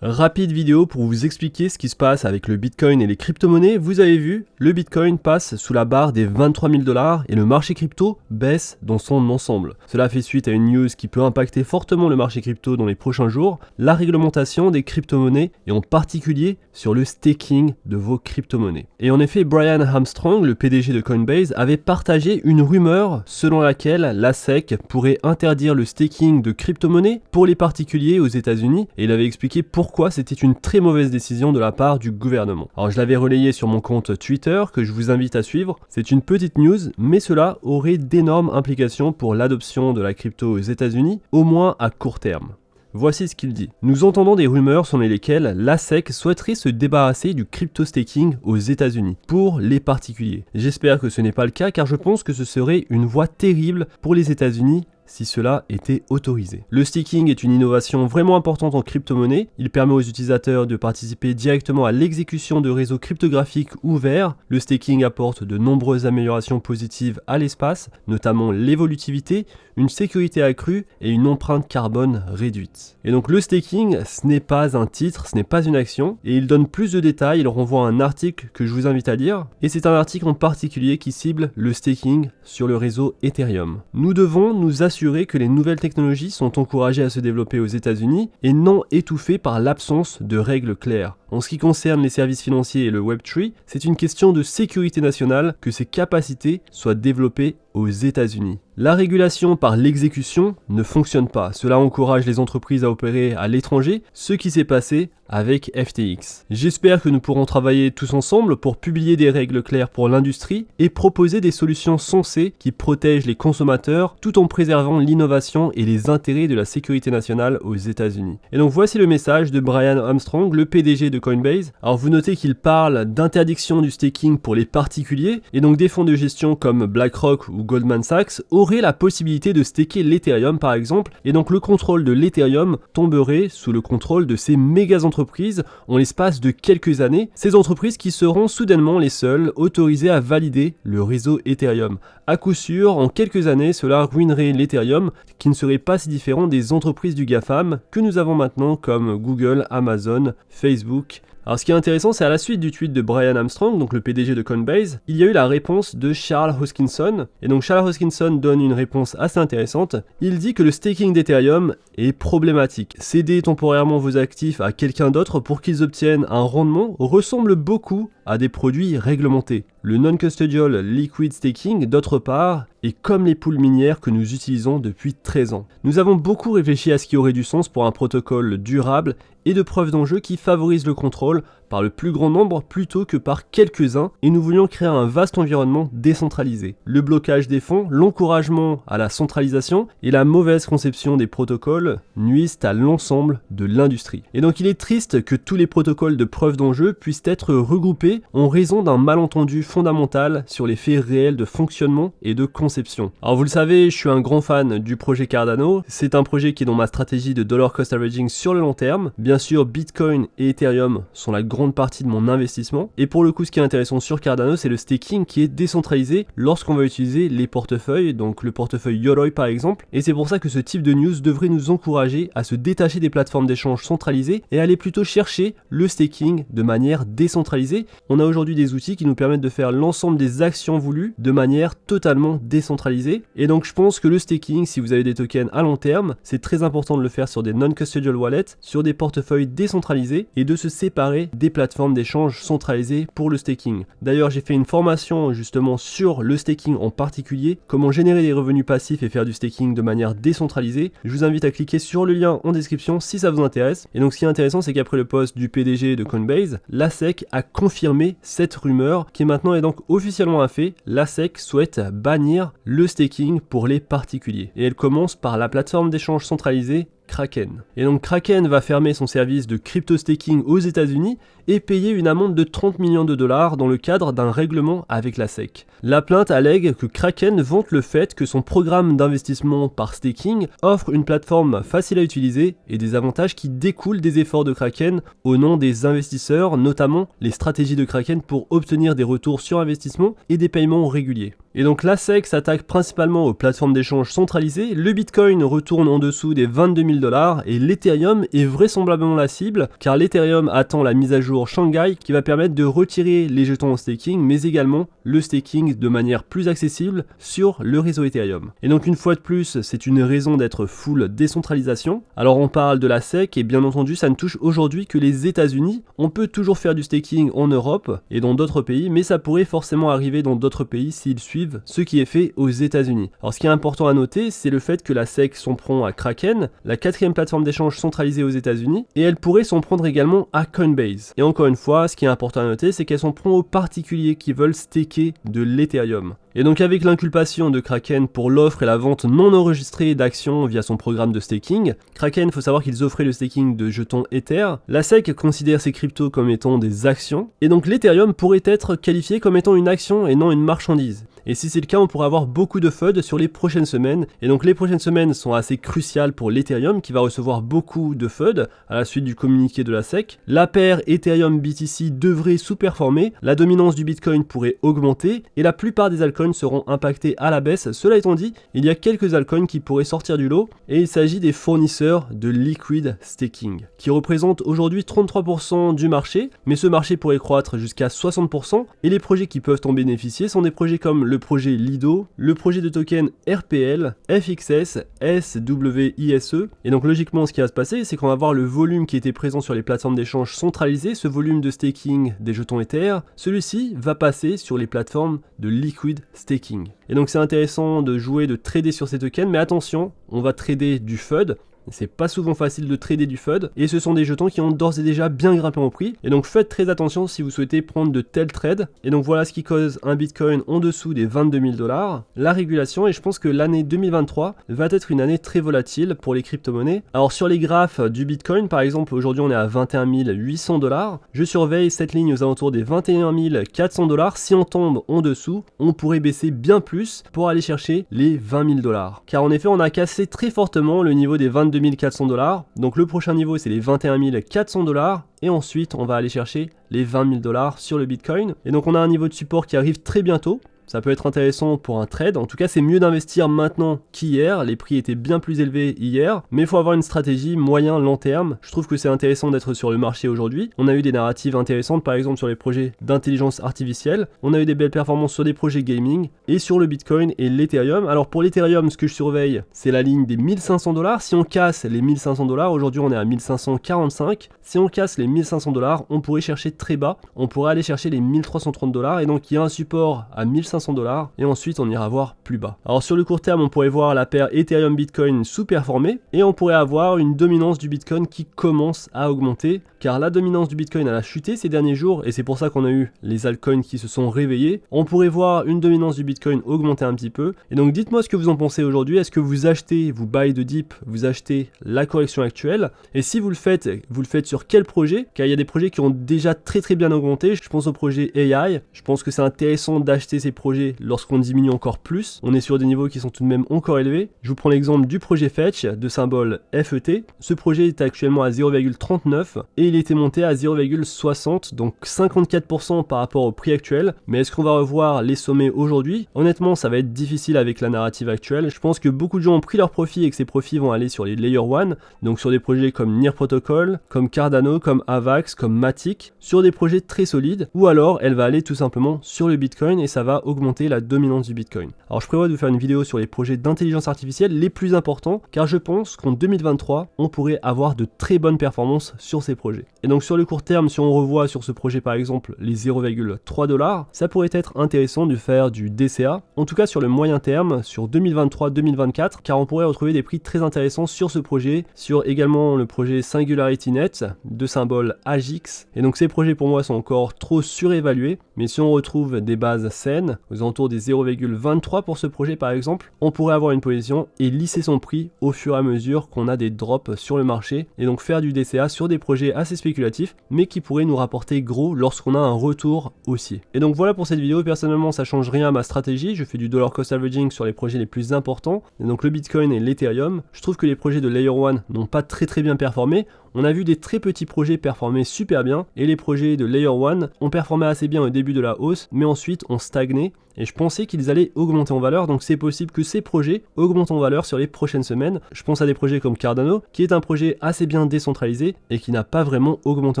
Rapide vidéo pour vous expliquer ce qui se passe avec le Bitcoin et les crypto-monnaies. Vous avez vu, le Bitcoin passe sous la barre des 23 000 $ et le marché crypto baisse dans son ensemble. Cela fait suite à une news qui peut impacter fortement le marché crypto dans les prochains jours, la réglementation des crypto-monnaies et en particulier sur le staking de vos crypto-monnaies. Et en effet, Brian Armstrong, le PDG de Coinbase, avait partagé une rumeur selon laquelle la SEC pourrait interdire le staking de crypto-monnaies pour les particuliers aux États-Unis et il avait expliqué pourquoi c'était une très mauvaise décision de la part du gouvernement. Alors je l'avais relayé sur mon compte Twitter que je vous invite à suivre. C'est une petite news, mais cela aurait d'énormes implications pour l'adoption de la crypto aux États-Unis, au moins à court terme. Voici ce qu'il dit. Nous entendons des rumeurs selon lesquelles la SEC souhaiterait se débarrasser du crypto staking aux États-Unis pour les particuliers. J'espère que ce n'est pas le cas car je pense que ce serait une voie terrible pour les États-Unis si cela était autorisé. Le staking est une innovation vraiment importante en crypto-monnaie. Il permet aux utilisateurs de participer directement à l'exécution de réseaux cryptographiques ouverts. Le staking apporte de nombreuses améliorations positives à l'espace, notamment l'évolutivité, une sécurité accrue et une empreinte carbone réduite. Et donc le staking, ce n'est pas un titre, ce n'est pas une action, et il donne plus de détails, il renvoie à un article que je vous invite à lire, et c'est un article en particulier qui cible le staking sur le réseau Ethereum. Nous devons nous assurer que les nouvelles technologies sont encouragées à se développer aux États-Unis et non étouffées par l'absence de règles claires. En ce qui concerne les services financiers et le Web3, c'est une question de sécurité nationale que ces capacités soient développées aux États-Unis. La régulation par l'exécution ne fonctionne pas. Cela encourage les entreprises à opérer à l'étranger, ce qui s'est passé avec FTX. J'espère que nous pourrons travailler tous ensemble pour publier des règles claires pour l'industrie et proposer des solutions sensées qui protègent les consommateurs tout en préservant l'innovation et les intérêts de la sécurité nationale aux États-Unis. Et donc voici le message de Brian Armstrong, le PDG de Coinbase. Alors vous notez qu'il parle d'interdiction du staking pour les particuliers et donc des fonds de gestion comme BlackRock ou Goldman Sachs auraient la possibilité de staker l'Ethereum par exemple et donc le contrôle de l'Ethereum tomberait sous le contrôle de ces méga entreprises en l'espace de quelques années, ces entreprises qui seront soudainement les seules autorisées à valider le réseau Ethereum. À coup sûr, en quelques années, cela ruinerait l'Ethereum qui ne serait pas si différent des entreprises du GAFAM que nous avons maintenant comme Google, Amazon, Facebook. Alors ce qui est intéressant, c'est à la suite du tweet de Brian Armstrong, donc le PDG de Coinbase, il y a eu la réponse de Charles Hoskinson. Et donc Charles Hoskinson donne une réponse assez intéressante. Il dit que le staking d'Ethereum est problématique. Céder temporairement vos actifs à quelqu'un d'autre pour qu'ils obtiennent un rendement ressemble beaucoup à des produits réglementés. Le non-custodial liquid staking, d'autre part, est comme les poules minières que nous utilisons depuis 13 ans. Nous avons beaucoup réfléchi à ce qui aurait du sens pour un protocole durable et de preuve d'enjeu qui favorise le contrôle par le plus grand nombre plutôt que par quelques-uns et nous voulions créer un vaste environnement décentralisé. Le blocage des fonds, l'encouragement à la centralisation et la mauvaise conception des protocoles nuisent à l'ensemble de l'industrie. Et donc il est triste que tous les protocoles de preuve d'enjeu puissent être regroupés en raison d'un malentendu fondamental sur les faits réels de fonctionnement et de conception. Alors vous le savez, je suis un grand fan du projet Cardano, c'est un projet qui est dans ma stratégie de dollar cost averaging sur le long terme. Bien sûr, Bitcoin et Ethereum sont la grande partie de mon investissement. Et pour le coup, ce qui est intéressant sur Cardano, c'est le staking qui est décentralisé lorsqu'on va utiliser les portefeuilles, donc le portefeuille Yoroi par exemple. Et c'est pour ça que ce type de news devrait nous encourager à se détacher des plateformes d'échange centralisées et aller plutôt chercher le staking de manière décentralisée. On a aujourd'hui des outils qui nous permettent de faire l'ensemble des actions voulues de manière totalement décentralisée. Et donc je pense que le staking, si vous avez des tokens à long terme, c'est très important de le faire sur des non-custodial wallets, sur des portefeuilles décentralisés et de se séparer des plateformes d'échange centralisées pour le staking. D'ailleurs, j'ai fait une formation justement sur le staking en particulier, comment générer des revenus passifs et faire du staking de manière décentralisée. Je vous invite à cliquer sur le lien en description si ça vous intéresse. Et donc ce qui est intéressant, c'est qu'après le post du PDG de Coinbase, la SEC a confirmé cette rumeur qui maintenant est donc officiellement un fait. La SEC souhaite bannir le staking pour les particuliers. Et elle commence par la plateforme d'échange centralisée Kraken. Et donc Kraken va fermer son service de crypto staking aux États-Unis et payer une amende de 30 millions de dollars dans le cadre d'un règlement avec la SEC. La plainte allègue que Kraken vante le fait que son programme d'investissement par staking offre une plateforme facile à utiliser et des avantages qui découlent des efforts de Kraken au nom des investisseurs, notamment les stratégies de Kraken pour obtenir des retours sur investissement et des paiements réguliers. Et donc la SEC s'attaque principalement aux plateformes d'échange centralisées, le Bitcoin retourne en dessous des 22 000 $, et l'Ethereum est vraisemblablement la cible, car l'Ethereum attend la mise à jour Shanghai qui va permettre de retirer les jetons au staking, mais également le staking de manière plus accessible sur le réseau Ethereum. Et donc une fois de plus, c'est une raison d'être full décentralisation. Alors on parle de la SEC, et bien entendu ça ne touche aujourd'hui que les États-Unis. On peut toujours faire du staking en Europe et dans d'autres pays, mais ça pourrait forcément arriver dans d'autres pays s'ils suivent ce qui est fait aux États-Unis. Alors ce qui est important à noter, c'est le fait que la SEC s'en prend à Kraken, la 4e plateforme d'échange centralisée aux États-Unis, et elle pourrait s'en prendre également à Coinbase. Et encore une fois, ce qui est important à noter, c'est qu'elle s'en prend aux particuliers qui veulent staker de l'Ethereum. Et donc avec l'inculpation de Kraken pour l'offre et la vente non enregistrée d'actions via son programme de staking, Kraken, il faut savoir qu'ils offraient le staking de jetons Ether, la SEC considère ces cryptos comme étant des actions, et donc l'Ethereum pourrait être qualifié comme étant une action et non une marchandise. Et si c'est le cas, on pourrait avoir beaucoup de FUD sur les prochaines semaines. Et donc les prochaines semaines sont assez cruciales pour l'Ethereum qui va recevoir beaucoup de FUD à la suite du communiqué de la SEC. La paire Ethereum-BTC devrait sous-performer, la dominance du Bitcoin pourrait augmenter et la plupart des altcoins seront impactés à la baisse. Cela étant dit, il y a quelques altcoins qui pourraient sortir du lot et il s'agit des fournisseurs de liquid staking qui représentent aujourd'hui 33% du marché, mais ce marché pourrait croître jusqu'à 60% et les projets qui peuvent en bénéficier sont des projets comme le projet Lido, le projet de token RPL, FXS, SWISE. Et donc logiquement ce qui va se passer, c'est qu'on va voir le volume qui était présent sur les plateformes d'échange centralisées, ce volume de staking des jetons Ether, celui-ci va passer sur les plateformes de liquid staking. Et donc c'est intéressant de jouer, de trader sur ces tokens, mais attention, on va trader du FUD. C'est pas souvent facile de trader du FUD et ce sont des jetons qui ont d'ores et déjà bien grimpé en prix et donc faites très attention si vous souhaitez prendre de tels trades. Et donc voilà ce qui cause un Bitcoin en dessous des 22 000 $, la régulation, et je pense que l'année 2023 va être une année très volatile pour les crypto-monnaies. Alors sur les graphes du Bitcoin par exemple, aujourd'hui on est à 21 800 $, je surveille cette ligne aux alentours des 21 400 $, si on tombe en dessous, on pourrait baisser bien plus pour aller chercher les 20 000 $. Car en effet on a cassé très fortement le niveau des 22 400 $, donc le prochain niveau c'est les 21 400 $, et ensuite on va aller chercher les 20 000 $ sur le Bitcoin, et donc on a un niveau de support qui arrive très bientôt. Ça peut être intéressant pour un trade, en tout cas c'est mieux d'investir maintenant qu'hier, les prix étaient bien plus élevés hier, mais il faut avoir une stratégie moyen-long terme. Je trouve que c'est intéressant d'être sur le marché aujourd'hui. On a eu des narratives intéressantes par exemple sur les projets d'intelligence artificielle, on a eu des belles performances sur des projets gaming, et sur le Bitcoin et l'Ethereum. Alors pour l'Ethereum, ce que je surveille, c'est la ligne des 1500 $, si on casse les 1500 $, aujourd'hui on est à 1545, si on casse les 1500 $, on pourrait chercher très bas, on pourrait aller chercher les 1330 $, et donc il y a un support à 1500 $, et ensuite on ira voir plus bas. Alors sur le court terme, on pourrait voir la paire Ethereum Bitcoin sous-performer, et on pourrait avoir une dominance du Bitcoin qui commence à augmenter, car la dominance du Bitcoin elle a chuté ces derniers jours, et c'est pour ça qu'on a eu les altcoins qui se sont réveillés. On pourrait voir une dominance du Bitcoin augmenter un petit peu, et donc dites-moi ce que vous en pensez aujourd'hui. Est-ce que vous achetez, vous buy de dip, vous achetez la correction actuelle, et si vous le faites sur quel projet? Car il y a des projets qui ont déjà très bien augmenté. Je pense au projet AI, je pense que c'est intéressant d'acheter ces projets lorsqu'on diminue encore plus. On est sur des niveaux qui sont tout de même encore élevés. Je vous prends l'exemple du projet Fetch de symbole FET. Ce projet est actuellement à 0,39 et il était monté à 0,60, donc 54% par rapport au prix actuel. Mais est-ce qu'on va revoir les sommets aujourd'hui? Honnêtement, ça va être difficile avec la narrative actuelle. Je pense que beaucoup de gens ont pris leur profit et que ces profits vont aller sur les Layer 1, donc sur des projets comme Near Protocol, comme Cardano, comme Avax, comme Matic, sur des projets très solides, ou alors elle va aller tout simplement sur le Bitcoin et ça va augmenter la dominance du Bitcoin. Alors je prévois de vous faire une vidéo sur les projets d'intelligence artificielle les plus importants, car je pense qu'en 2023, on pourrait avoir de très bonnes performances sur ces projets. Et donc sur le court terme, si on revoit sur ce projet par exemple les 0,3 $, ça pourrait être intéressant de faire du DCA, en tout cas sur le moyen terme, sur 2023-2024, car on pourrait retrouver des prix très intéressants sur ce projet, sur également le projet SingularityNet de symbole AGIX. Et donc ces projets pour moi sont encore trop surévalués, mais si on retrouve des bases saines, aux alentours des 0,23 pour ce projet par exemple, on pourrait avoir une position et lisser son prix au fur et à mesure qu'on a des drops sur le marché, et donc faire du DCA sur des projets assez spéculatifs, mais qui pourraient nous rapporter gros lorsqu'on a un retour haussier. Et donc voilà pour cette vidéo. Personnellement ça change rien à ma stratégie, je fais du dollar cost averaging sur les projets les plus importants, et donc le Bitcoin et l'Ethereum. Je trouve que les projets de Layer 1 n'ont pas très bien performé. On a vu des très petits projets performer super bien, et les projets de Layer 1 ont performé assez bien au début de la hausse, mais ensuite ont stagné, et je pensais qu'ils allaient augmenter en valeur, donc c'est possible que ces projets augmentent en valeur sur les prochaines semaines. Je pense à des projets comme Cardano, qui est un projet assez bien décentralisé et qui n'a pas vraiment augmenté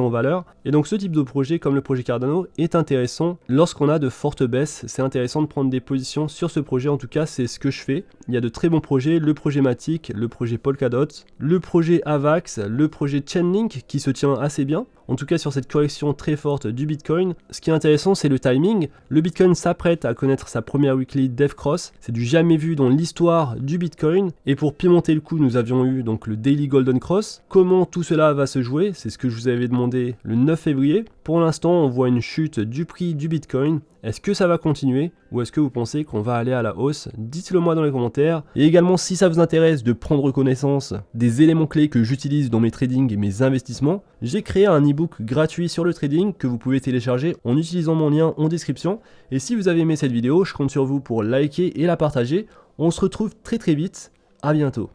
en valeur. Et donc ce type de projet, comme le projet Cardano, est intéressant lorsqu'on a de fortes baisses. C'est intéressant de prendre des positions sur ce projet, en tout cas c'est ce que je fais. Il y a de très bons projets, le projet Matic, le projet Polkadot, le projet Avax, le projet Chainlink qui se tient assez bien. En tout cas sur cette correction très forte du Bitcoin, ce qui est intéressant c'est le timing. Le Bitcoin s'apprête à connaître sa première weekly Death Cross, c'est du jamais vu dans l'histoire du Bitcoin. Et pour pimenter le coup, nous avions eu donc le Daily Golden Cross. Comment tout cela va se jouer? C'est ce que je vous avais demandé le 9 février. Pour l'instant, on voit une chute du prix du Bitcoin. Est-ce que ça va continuer ou est-ce que vous pensez qu'on va aller à la hausse? Dites-le moi dans les commentaires. Et également, si ça vous intéresse de prendre connaissance des éléments clés que j'utilise dans mes tradings et mes investissements, j'ai créé un e-book gratuit sur le trading que vous pouvez télécharger en utilisant mon lien en description. Et si vous avez aimé cette vidéo, je compte sur vous pour liker et la partager. On se retrouve très vite. À bientôt.